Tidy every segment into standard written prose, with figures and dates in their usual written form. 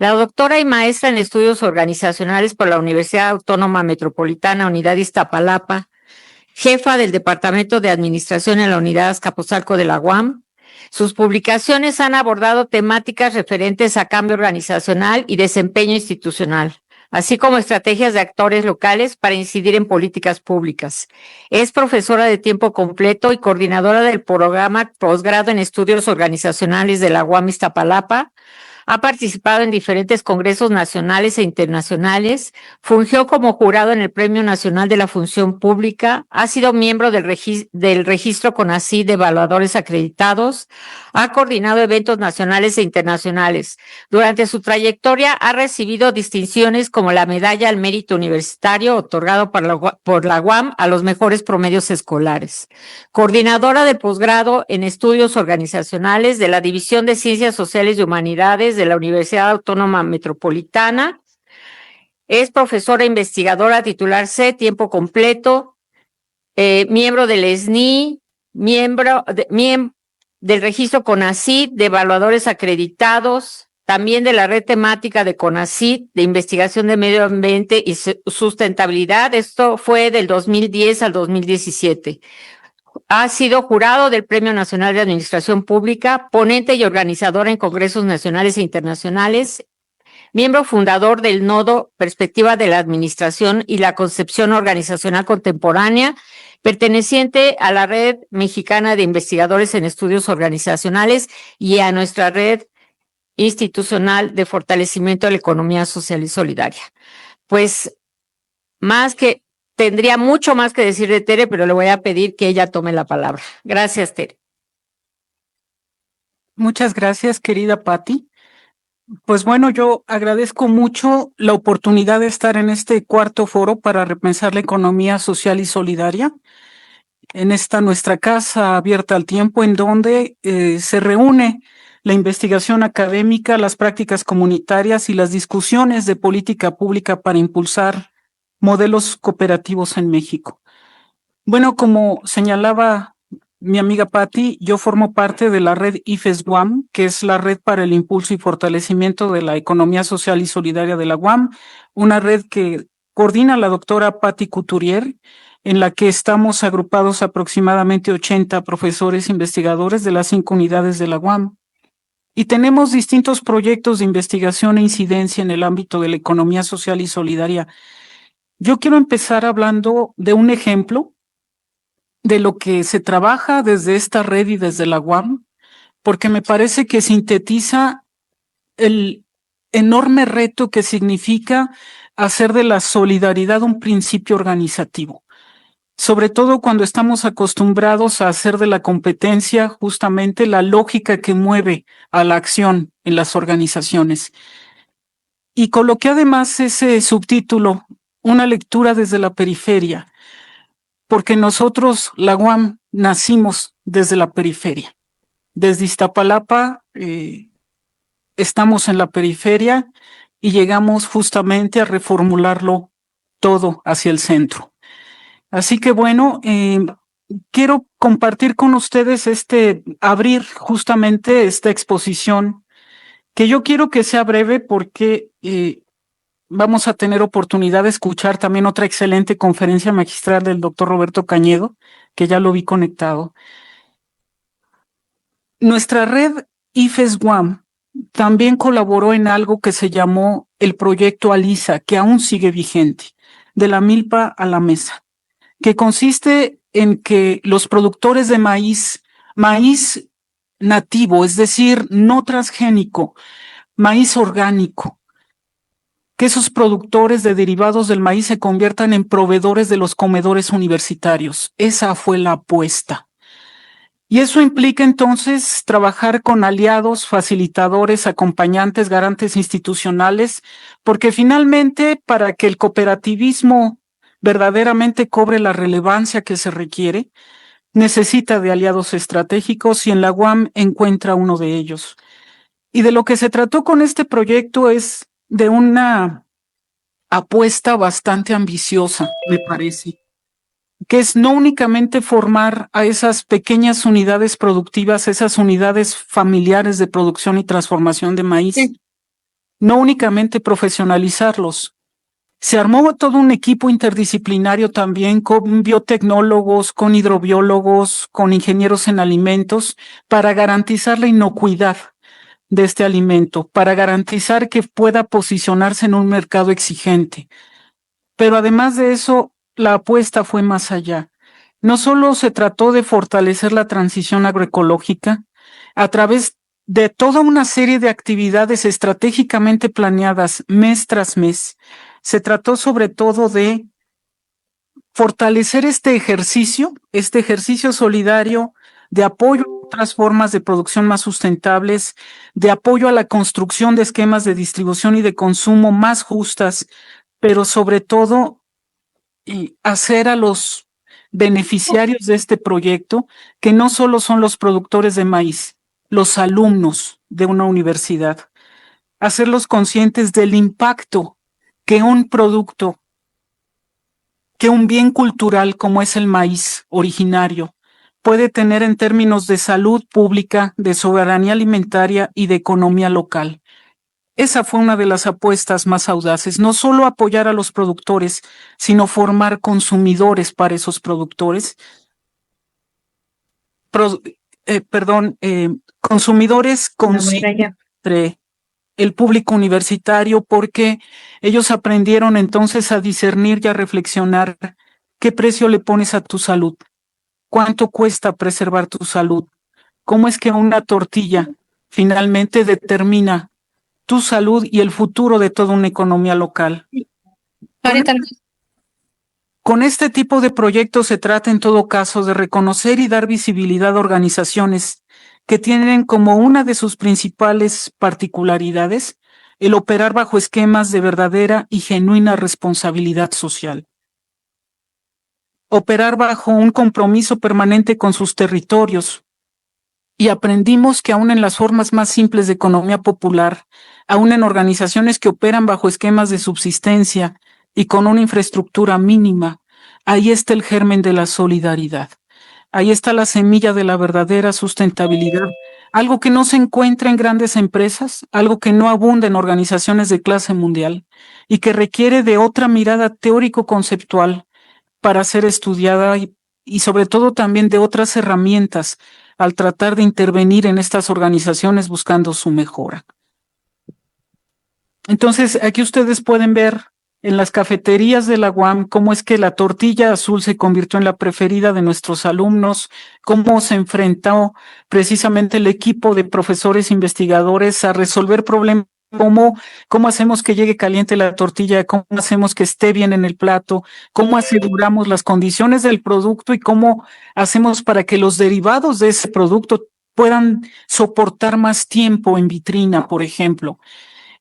La doctora y maestra en estudios organizacionales por la Universidad Autónoma Metropolitana Unidad Iztapalapa, jefa del Departamento de Administración en la Unidad Azcapotzalco de la UAM. Sus publicaciones han abordado temáticas referentes a cambio organizacional y desempeño institucional, así como estrategias de actores locales para incidir en políticas públicas. Es profesora de tiempo completo y coordinadora del programa Posgrado en Estudios Organizacionales de la UAM Iztapalapa. Ha participado en diferentes congresos nacionales e internacionales, fungió como jurado en el Premio Nacional de la Función Pública, ha sido miembro del registro CONACYT de evaluadores acreditados, ha coordinado eventos nacionales e internacionales. Durante su trayectoria ha recibido distinciones como la Medalla al Mérito Universitario, otorgado por la UAM a los mejores promedios escolares. Coordinadora del posgrado en Estudios Organizacionales de la División de Ciencias Sociales y Humanidades de la Universidad Autónoma Metropolitana. Es profesora investigadora titular C, tiempo completo, miembro del SNI, miembro del registro CONACYT de evaluadores acreditados, también de la red temática de CONACYT de investigación de medio ambiente y sustentabilidad. Esto fue del 2010 al 2017. Ha sido jurado del Premio Nacional de Administración Pública, ponente y organizadora en congresos nacionales e internacionales, miembro fundador del Nodo Perspectiva de la Administración y la Concepción Organizacional Contemporánea, perteneciente a la Red Mexicana de Investigadores en Estudios Organizacionales y a nuestra red institucional de fortalecimiento de la economía social y solidaria. Pues tendría mucho más que decir de Tere, pero le voy a pedir que ella tome la palabra. Gracias, Tere. Muchas gracias, querida Patti. Pues bueno, yo agradezco mucho la oportunidad de estar en este cuarto foro para repensar la economía social y solidaria, en esta nuestra casa abierta al tiempo, en donde se reúne la investigación académica, las prácticas comunitarias y las discusiones de política pública para impulsar modelos cooperativos en México. Bueno, como señalaba mi amiga Patti, yo formo parte de la red IFES UAM, que es la red para el impulso y fortalecimiento de la economía social y solidaria de la UAM, una red que coordina la doctora Patti Couturier, en la que estamos agrupados aproximadamente 80 profesores investigadores de las 5 unidades de la UAM. Y tenemos distintos proyectos de investigación e incidencia en el ámbito de la economía social y solidaria. Yo quiero empezar hablando de un ejemplo de lo que se trabaja desde esta red y desde la UAM, porque me parece que sintetiza el enorme reto que significa hacer de la solidaridad un principio organizativo, sobre todo cuando estamos acostumbrados a hacer de la competencia justamente la lógica que mueve a la acción en las organizaciones. Y coloqué además ese subtítulo, una lectura desde la periferia, porque nosotros, la UAM, nacimos desde la periferia. Desde Iztapalapa estamos en la periferia y llegamos justamente a reformularlo todo hacia el centro. Así que bueno, quiero compartir con ustedes abrir justamente esta exposición, que yo quiero que sea breve porque vamos a tener oportunidad de escuchar también otra excelente conferencia magistral del doctor Roberto Cañedo, que ya lo vi conectado. Nuestra red IFES UAM también colaboró en algo que se llamó el proyecto ALISA, que aún sigue vigente, de la milpa a la mesa, que consiste en que los productores de maíz nativo, es decir, no transgénico, maíz orgánico, que esos productores de derivados del maíz se conviertan en proveedores de los comedores universitarios. Esa fue la apuesta. Y eso implica entonces trabajar con aliados, facilitadores, acompañantes, garantes institucionales, porque finalmente para que el cooperativismo verdaderamente cobre la relevancia que se requiere, necesita de aliados estratégicos y en la UAM encuentra uno de ellos. Y de lo que se trató con este proyecto es de una apuesta bastante ambiciosa, me parece, que es no únicamente formar a esas pequeñas unidades productivas, esas unidades familiares de producción y transformación de maíz, no únicamente profesionalizarlos. Se armó todo un equipo interdisciplinario también con biotecnólogos, con hidrobiólogos, con ingenieros en alimentos para garantizar la inocuidad de este alimento, para garantizar que pueda posicionarse en un mercado exigente. Pero además de eso, la apuesta fue más allá. No solo se trató de fortalecer la transición agroecológica a través de toda una serie de actividades estratégicamente planeadas mes tras mes, se trató sobre todo de fortalecer este ejercicio solidario de apoyo a otras formas de producción más sustentables, de apoyo a la construcción de esquemas de distribución y de consumo más justas, pero sobre todo hacer a los beneficiarios de este proyecto, que no solo son los productores de maíz, los alumnos de una universidad, hacerlos conscientes del impacto que un producto, que un bien cultural como es el maíz originario, puede tener en términos de salud pública, de soberanía alimentaria y de economía local. Esa fue una de las apuestas más audaces, no solo apoyar a los productores, sino formar consumidores para esos productores. Consumidores conscientes entre el público universitario, porque ellos aprendieron entonces a discernir y a reflexionar qué precio le pones a tu salud, cuánto cuesta preservar tu salud, cómo es que una tortilla finalmente determina tu salud y el futuro de toda una economía local. Con este tipo de proyectos se trata en todo caso de reconocer y dar visibilidad a organizaciones que tienen como una de sus principales particularidades el operar bajo esquemas de verdadera y genuina responsabilidad social. Operar bajo un compromiso permanente con sus territorios. Y aprendimos que aún en las formas más simples de economía popular, aún en organizaciones que operan bajo esquemas de subsistencia y con una infraestructura mínima, ahí está el germen de la solidaridad. Ahí está la semilla de la verdadera sustentabilidad, algo que no se encuentra en grandes empresas, algo que no abunda en organizaciones de clase mundial y que requiere de otra mirada teórico-conceptual para ser estudiada y sobre todo también de otras herramientas al tratar de intervenir en estas organizaciones buscando su mejora. Entonces, aquí ustedes pueden ver en las cafeterías de la UAM cómo es que la tortilla azul se convirtió en la preferida de nuestros alumnos, cómo se enfrentó precisamente el equipo de profesores investigadores a resolver problemas. ¿Cómo hacemos que llegue caliente la tortilla? ¿Cómo hacemos que esté bien en el plato? ¿Cómo aseguramos las condiciones del producto? ¿Y cómo hacemos para que los derivados de ese producto puedan soportar más tiempo en vitrina, por ejemplo?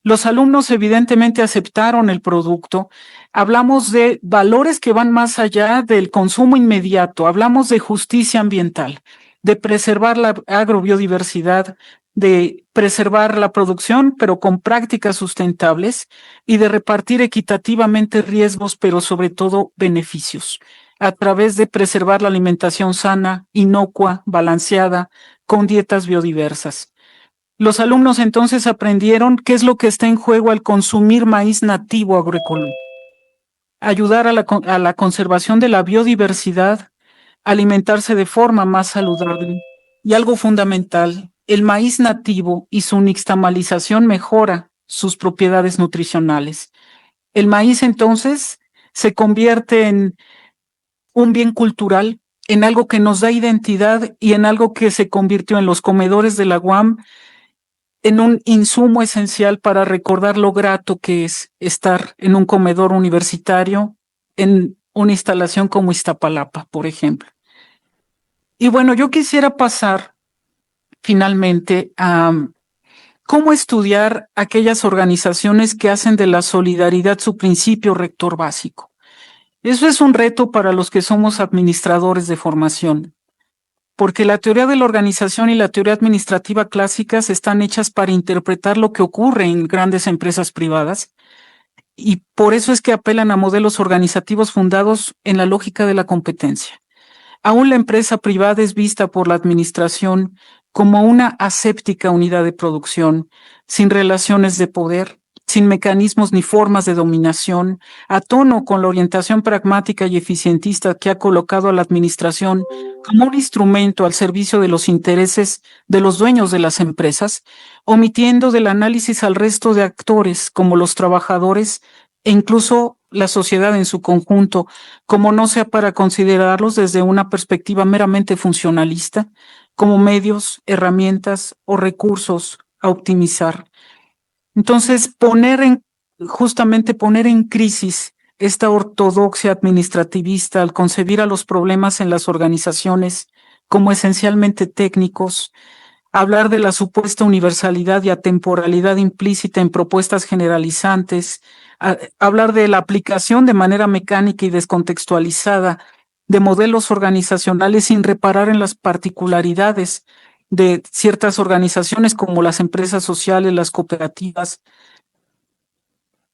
Los alumnos evidentemente aceptaron el producto. Hablamos de valores que van más allá del consumo inmediato. Hablamos de justicia ambiental, de preservar la agrobiodiversidad, de preservar la producción, pero con prácticas sustentables, y de repartir equitativamente riesgos, pero sobre todo beneficios, a través de preservar la alimentación sana, inocua, balanceada, con dietas biodiversas. Los alumnos entonces aprendieron qué es lo que está en juego al consumir maíz nativo agroecológico. Ayudar a la conservación de la biodiversidad, alimentarse de forma más saludable. Y algo fundamental, el maíz nativo y su nixtamalización mejora sus propiedades nutricionales. El maíz entonces se convierte en un bien cultural, en algo que nos da identidad y en algo que se convirtió en los comedores de la UAM en un insumo esencial para recordar lo grato que es estar en un comedor universitario, en una instalación como Iztapalapa, por ejemplo. Y bueno, yo quisiera pasar finalmente a cómo estudiar aquellas organizaciones que hacen de la solidaridad su principio rector básico. Eso es un reto para los que somos administradores de formación, porque la teoría de la organización y la teoría administrativa clásicas están hechas para interpretar lo que ocurre en grandes empresas privadas, y por eso es que apelan a modelos organizativos fundados en la lógica de la competencia. Aún la empresa privada es vista por la administración como una aséptica unidad de producción, sin relaciones de poder sin mecanismos ni formas de dominación, a tono con la orientación pragmática y eficientista que ha colocado a la administración como un instrumento al servicio de los intereses de los dueños de las empresas, omitiendo del análisis al resto de actores como los trabajadores e incluso la sociedad en su conjunto, como no sea para considerarlos desde una perspectiva meramente funcionalista, como medios, herramientas o recursos a optimizar. Entonces, justamente poner en crisis esta ortodoxia administrativista al concebir a los problemas en las organizaciones como esencialmente técnicos, hablar de la supuesta universalidad y atemporalidad implícita en propuestas generalizantes, hablar de la aplicación de manera mecánica y descontextualizada de modelos organizacionales sin reparar en las particularidades de ciertas organizaciones como las empresas sociales, las cooperativas,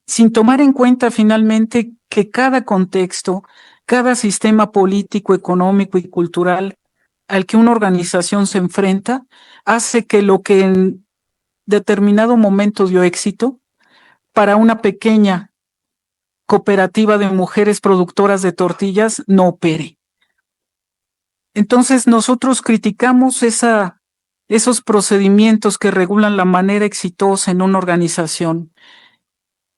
sin tomar en cuenta finalmente que cada contexto, cada sistema político, económico y cultural al que una organización se enfrenta, hace que lo que en determinado momento dio éxito para una pequeña cooperativa de mujeres productoras de tortillas no opere. Entonces nosotros criticamos esos procedimientos que regulan la manera exitosa en una organización.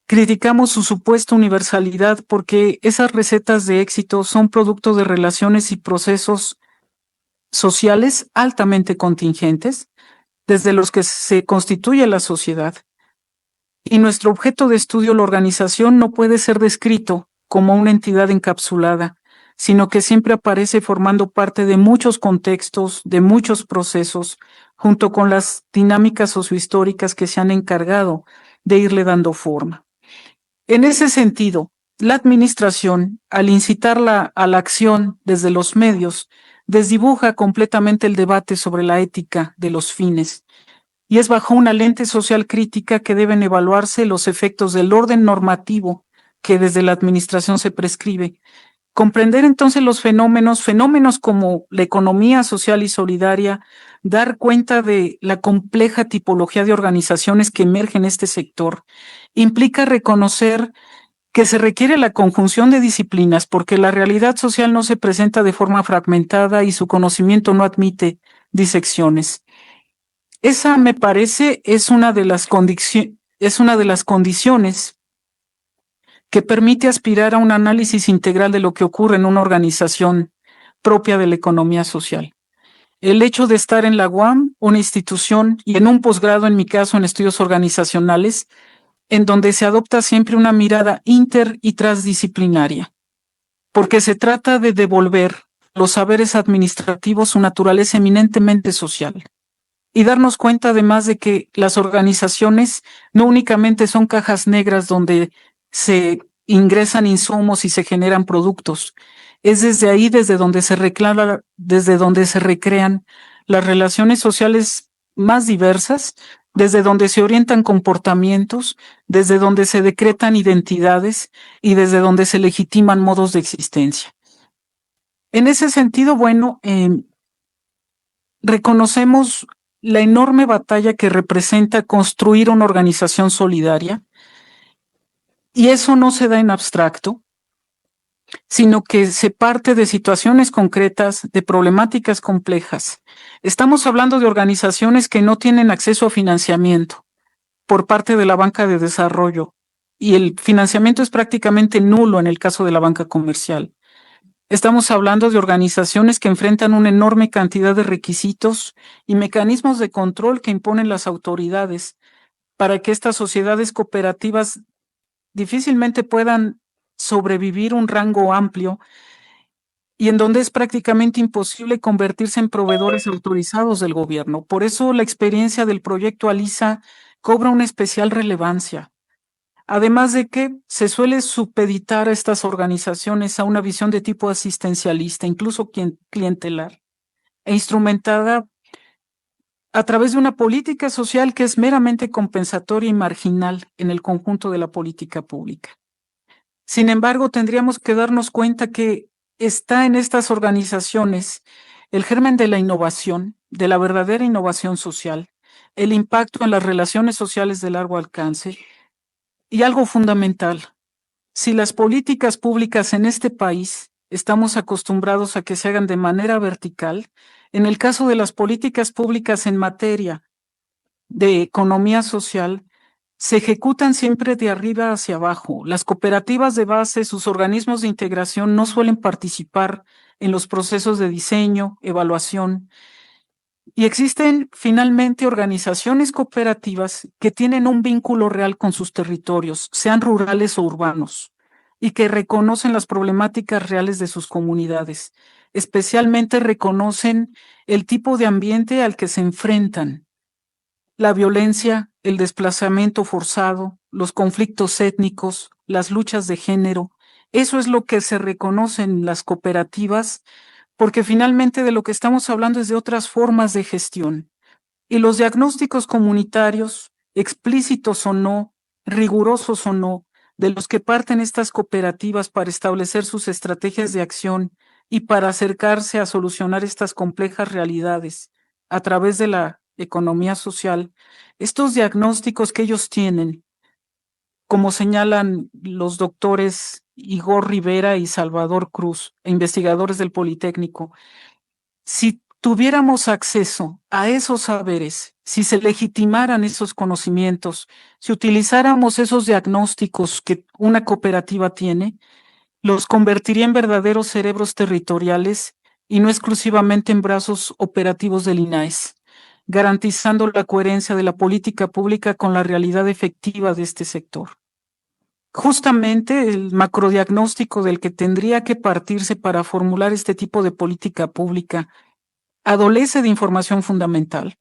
Criticamos su supuesta universalidad porque esas recetas de éxito son producto de relaciones y procesos sociales altamente contingentes, desde los que se constituye la sociedad. Y nuestro objeto de estudio, la organización, no puede ser descrito como una entidad encapsulada, sino que siempre aparece formando parte de muchos contextos, de muchos procesos, junto con las dinámicas sociohistóricas que se han encargado de irle dando forma. En ese sentido, la administración, al incitarla a la acción desde los medios, desdibuja completamente el debate sobre la ética de los fines, y es bajo una lente social crítica que deben evaluarse los efectos del orden normativo que desde la administración se prescribe. Comprender entonces los fenómenos como la economía social y solidaria, dar cuenta de la compleja tipología de organizaciones que emergen en este sector, implica reconocer que se requiere la conjunción de disciplinas porque la realidad social no se presenta de forma fragmentada y su conocimiento no admite disecciones. Esa, me parece, es una de las condiciones que permite aspirar a un análisis integral de lo que ocurre en una organización propia de la economía social. El hecho de estar en la UAM, una institución, y en un posgrado, en mi caso, en estudios organizacionales, en donde se adopta siempre una mirada inter y transdisciplinaria, porque se trata de devolver los saberes administrativos su naturaleza eminentemente social y darnos cuenta además de que las organizaciones no únicamente son cajas negras donde se ingresan insumos y se generan productos, es desde ahí desde donde se recrean las relaciones sociales más diversas, desde donde se orientan comportamientos, desde donde se decretan identidades y desde donde se legitiman modos de existencia. En ese sentido, bueno, reconocemos la enorme batalla que representa construir una organización solidaria, y eso no se da en abstracto, sino que se parte de situaciones concretas, de problemáticas complejas. Estamos hablando de organizaciones que no tienen acceso a financiamiento por parte de la banca de desarrollo, y el financiamiento es prácticamente nulo en el caso de la banca comercial. Estamos hablando de organizaciones que enfrentan una enorme cantidad de requisitos y mecanismos de control que imponen las autoridades para que estas sociedades cooperativas difícilmente puedan sobrevivir un rango amplio y en donde es prácticamente imposible convertirse en proveedores autorizados del gobierno. Por eso la experiencia del proyecto ALISA cobra una especial relevancia. Además de que se suele supeditar a estas organizaciones a una visión de tipo asistencialista, incluso clientelar, e instrumentada a través de una política social que es meramente compensatoria y marginal en el conjunto de la política pública. Sin embargo, tendríamos que darnos cuenta que está en estas organizaciones el germen de la innovación, de la verdadera innovación social, el impacto en las relaciones sociales de largo alcance, Y algo fundamental, si las políticas públicas en este país estamos acostumbrados a que se hagan de manera vertical, en el caso de las políticas públicas en materia de economía social, se ejecutan siempre de arriba hacia abajo. Las cooperativas de base, sus organismos de integración no suelen participar en los procesos de diseño, evaluación. Y existen finalmente organizaciones cooperativas que tienen un vínculo real con sus territorios, sean rurales o urbanos, y que reconocen las problemáticas reales de sus comunidades. Especialmente reconocen el tipo de ambiente al que se enfrentan: la violencia, el desplazamiento forzado, los conflictos étnicos, las luchas de género. Eso es lo que se reconoce en las cooperativas, porque finalmente de lo que estamos hablando es de otras formas de gestión. Y los diagnósticos comunitarios, explícitos o no, rigurosos o no, de los que parten estas cooperativas para establecer sus estrategias de acción y para acercarse a solucionar estas complejas realidades a través de la economía social, estos diagnósticos que ellos tienen, como señalan los doctores Igor Rivera y Salvador Cruz, investigadores del Politécnico, si tuviéramos acceso a esos saberes, si se legitimaran esos conocimientos, si utilizáramos esos diagnósticos que una cooperativa tiene, los convertiría en verdaderos cerebros territoriales y no exclusivamente en brazos operativos del INAES, garantizando la coherencia de la política pública con la realidad efectiva de este sector. Justamente el macrodiagnóstico del que tendría que partirse para formular este tipo de política pública adolece de información fundamental,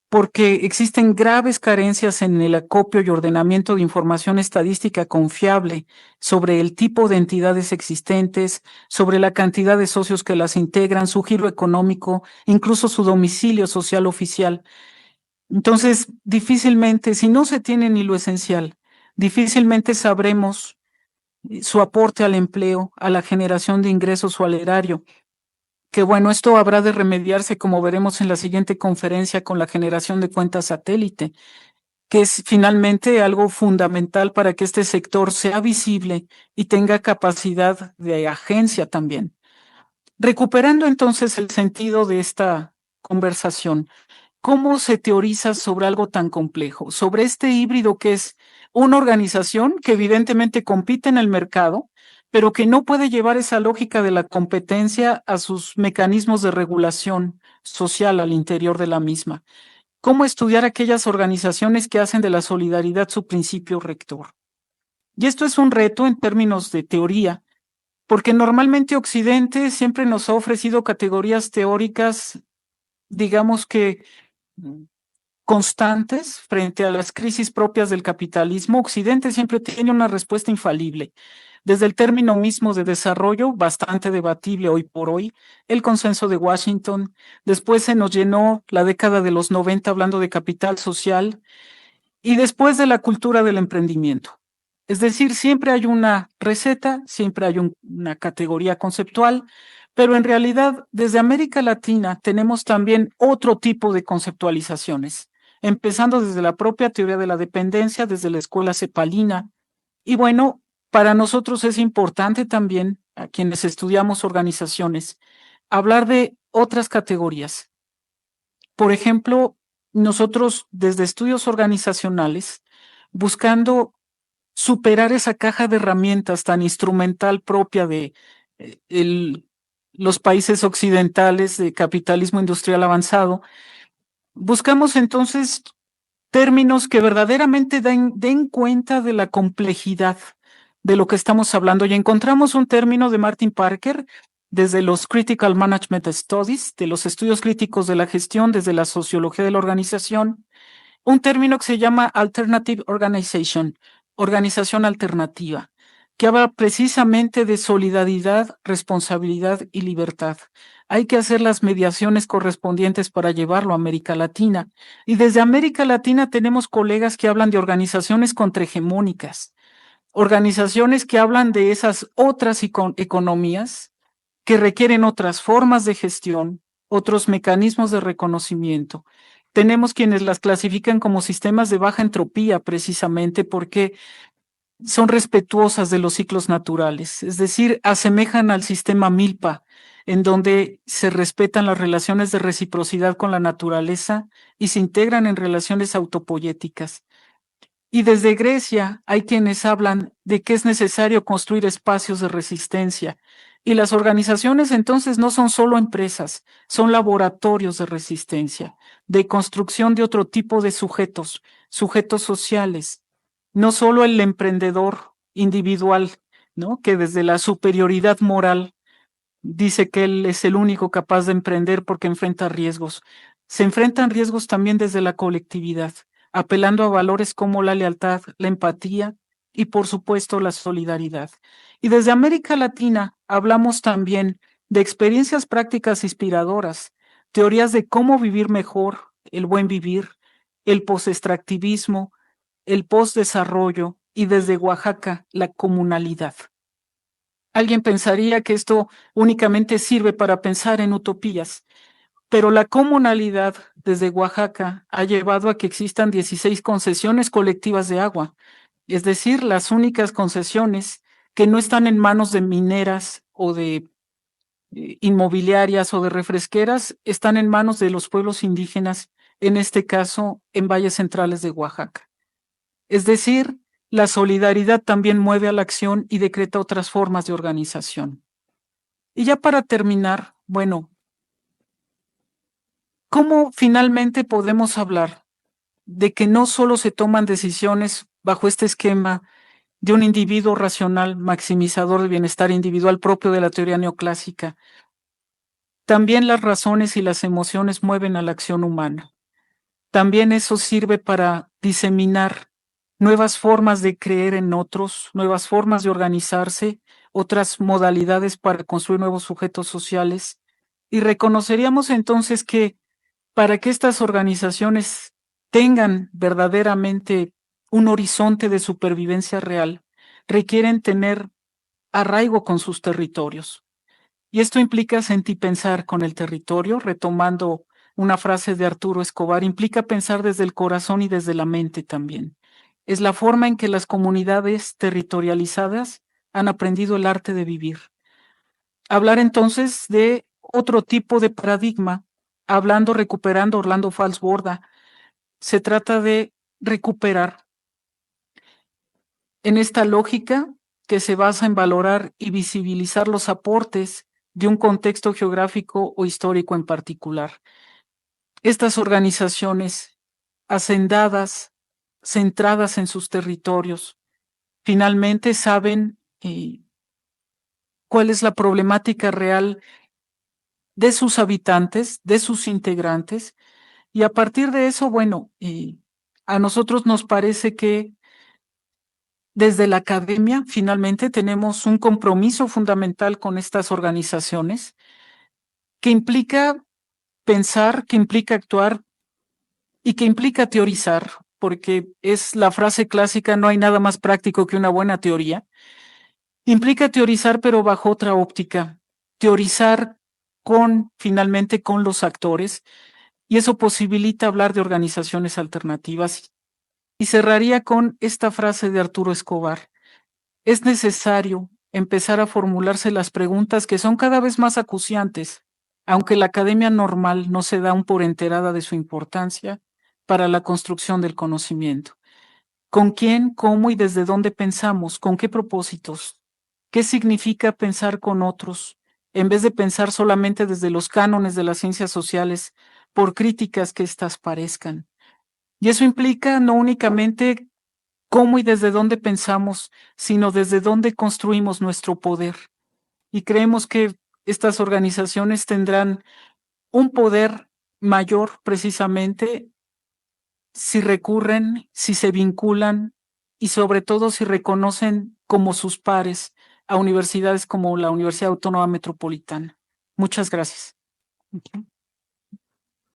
porque existen graves carencias en el acopio y ordenamiento de información estadística confiable sobre el tipo de entidades existentes, sobre la cantidad de socios que las integran, su giro económico, incluso su domicilio social oficial. Entonces, difícilmente, si no se tiene ni lo esencial, difícilmente sabremos su aporte al empleo, a la generación de ingresos o al erario. Que bueno, esto habrá de remediarse, como veremos en la siguiente conferencia, con la generación de cuentas satélite, que es finalmente algo fundamental para que este sector sea visible y tenga capacidad de agencia también. Recuperando entonces el sentido de esta conversación, ¿cómo se teoriza sobre algo tan complejo? Sobre este híbrido que es una organización que evidentemente compite en el mercado, pero que no puede llevar esa lógica de la competencia a sus mecanismos de regulación social al interior de la misma. ¿Cómo estudiar aquellas organizaciones que hacen de la solidaridad su principio rector? Y esto es un reto en términos de teoría, porque normalmente Occidente siempre nos ha ofrecido categorías teóricas, digamos que constantes frente a las crisis propias del capitalismo. Occidente siempre tiene una respuesta infalible. Desde el término mismo de desarrollo, bastante debatible hoy por hoy, el consenso de Washington. Después se nos llenó la década de los 90 hablando de capital social, y después de la cultura del emprendimiento. Es decir, siempre hay una receta, siempre hay una categoría conceptual, pero en realidad desde América Latina tenemos también otro tipo de conceptualizaciones, empezando desde la propia teoría de la dependencia, desde la escuela cepalina. Y bueno, para nosotros es importante también, a quienes estudiamos organizaciones, hablar de otras categorías. Por ejemplo, nosotros desde estudios organizacionales, buscando superar esa caja de herramientas tan instrumental propia de los países occidentales de capitalismo industrial avanzado, buscamos entonces términos que verdaderamente den cuenta de la complejidad de lo que estamos hablando. Y encontramos un término de Martin Parker desde los Critical Management Studies, de los estudios críticos de la gestión, desde la sociología de la organización, un término que se llama Alternative Organization, organización alternativa, que habla precisamente de solidaridad, responsabilidad y libertad. Hay que hacer las mediaciones correspondientes para llevarlo a América Latina. Y desde América Latina tenemos colegas que hablan de organizaciones contrahegemónicas, organizaciones que hablan de esas otras economías que requieren otras formas de gestión, otros mecanismos de reconocimiento. Tenemos quienes las clasifican como sistemas de baja entropía, precisamente porque son respetuosas de los ciclos naturales, es decir, asemejan al sistema Milpa, en donde se respetan las relaciones de reciprocidad con la naturaleza y se integran en relaciones autopoyéticas. Y desde Grecia hay quienes hablan de que es necesario construir espacios de resistencia. Y las organizaciones entonces no son solo empresas, son laboratorios de resistencia, de construcción de otro tipo de sujetos, sujetos sociales, no solo el emprendedor individual, ¿no? Que desde la superioridad moral dice que él es el único capaz de emprender porque enfrenta riesgos. Se enfrentan riesgos también desde la colectividad, apelando a valores como la lealtad, la empatía y por supuesto la solidaridad. Y desde América Latina hablamos también de experiencias prácticas inspiradoras, teorías de cómo vivir mejor, el buen vivir, el postextractivismo, el postdesarrollo y desde Oaxaca la comunalidad. Alguien pensaría que esto únicamente sirve para pensar en utopías, pero la comunalidad desde Oaxaca ha llevado a que existan 16 concesiones colectivas de agua, es decir, las únicas concesiones que no están en manos de mineras o de inmobiliarias o de refresqueras, están en manos de los pueblos indígenas, en este caso en valles centrales de Oaxaca. Es decir, la solidaridad también mueve a la acción y decreta otras formas de organización. Y ya para terminar, bueno, ¿cómo finalmente podemos hablar de que no solo se toman decisiones bajo este esquema de un individuo racional maximizador del bienestar individual propio de la teoría neoclásica? También las razones y las emociones mueven a la acción humana. También eso sirve para diseminar nuevas formas de creer en otros, nuevas formas de organizarse, otras modalidades para construir nuevos sujetos sociales. Y reconoceríamos entonces que para que estas organizaciones tengan verdaderamente un horizonte de supervivencia real, requieren tener arraigo con sus territorios. Y esto implica sentipensar con el territorio, retomando una frase de Arturo Escobar, implica pensar desde el corazón y desde la mente también. Es la forma en que las comunidades territorializadas han aprendido el arte de vivir. Hablar entonces de otro tipo de paradigma, hablando, recuperando Orlando Falsborda, se trata de recuperar en esta lógica que se basa en valorar y visibilizar los aportes de un contexto geográfico o histórico en particular. Estas organizaciones, hacendadas, centradas en sus territorios, finalmente saben cuál es la problemática real de sus habitantes, de sus integrantes, y a partir de eso, bueno, a nosotros nos parece que desde la academia finalmente tenemos un compromiso fundamental con estas organizaciones que implica pensar, que implica actuar y que implica teorizar, porque es la frase clásica, no hay nada más práctico que una buena teoría. Implica teorizar, pero bajo otra óptica. Teorizar finalmente con los actores, y eso posibilita hablar de organizaciones alternativas. Y cerraría con esta frase de Arturo Escobar. Es necesario empezar a formularse las preguntas que son cada vez más acuciantes, aunque la academia normal no se da un por enterada de su importancia para la construcción del conocimiento. ¿Con quién, cómo y desde dónde pensamos? ¿Con qué propósitos? ¿Qué significa pensar con otros, en vez de pensar solamente desde los cánones de las ciencias sociales, por críticas que éstas parezcan? Y eso implica no únicamente cómo y desde dónde pensamos, sino desde dónde construimos nuestro poder. Y creemos que estas organizaciones tendrán un poder mayor precisamente si recurren, si se vinculan y sobre todo si reconocen como sus pares a universidades como la Universidad Autónoma Metropolitana. Muchas gracias.